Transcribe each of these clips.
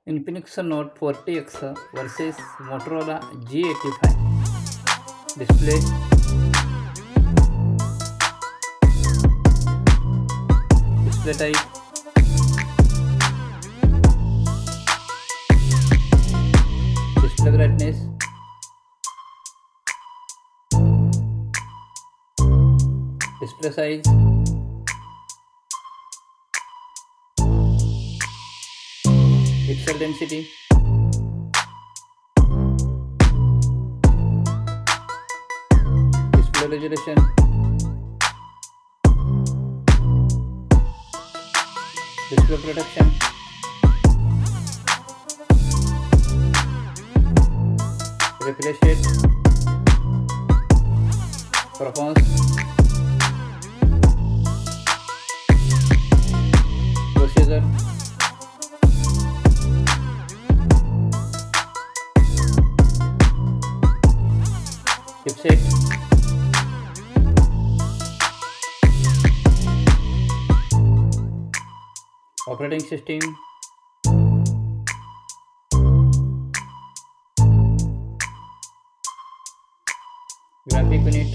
Infinix Note 40X versus Motorola G85. Display, display type, display brightness, display size, pixel density, display resolution, display protection, refresh rate, performance, procedure, chipset, operating system, graphic unit,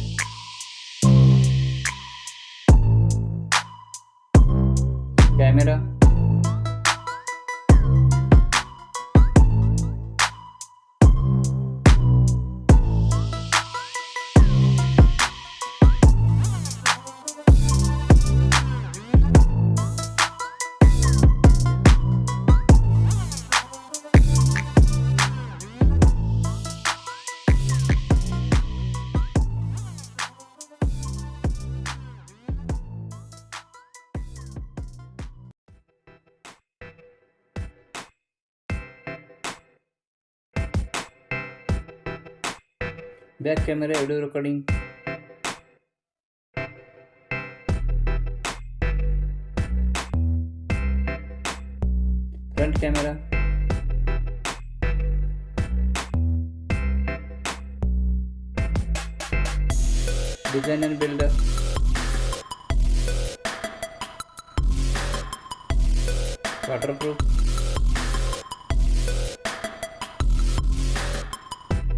camera, back camera audio recording, front camera, design and build, waterproof,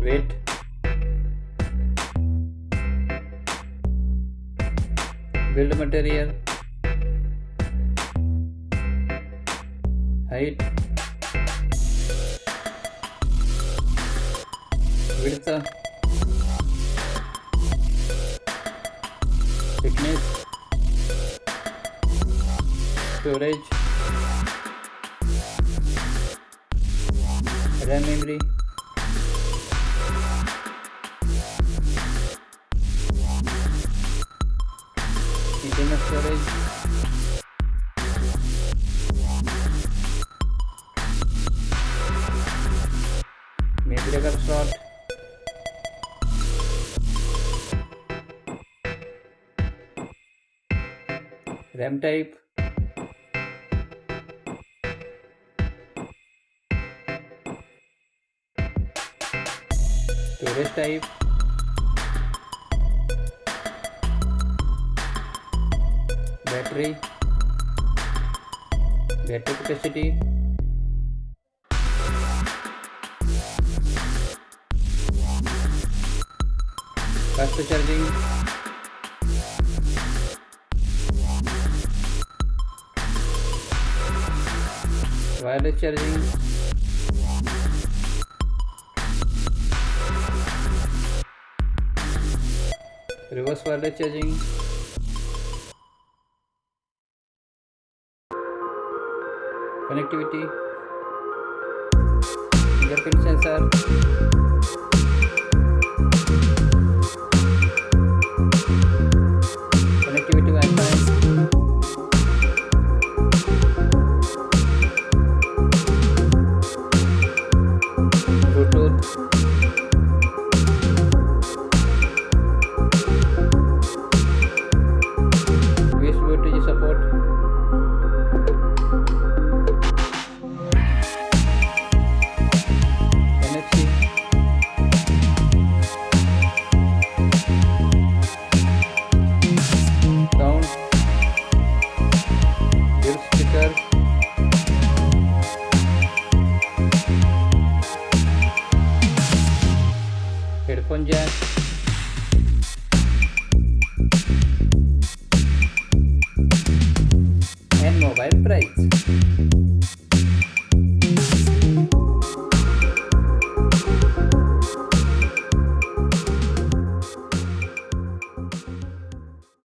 weight, build material, height, width, thickness, storage, RAM memory, internal storage, memory card slot, RAM type, storage type, battery capacity, fast charging, wireless charging, reverse wireless charging, connectivity, fingerprint sensor, connectivity Wi-Fi, Bluetooth, USB support, NFC, headphone jack, and mobile price.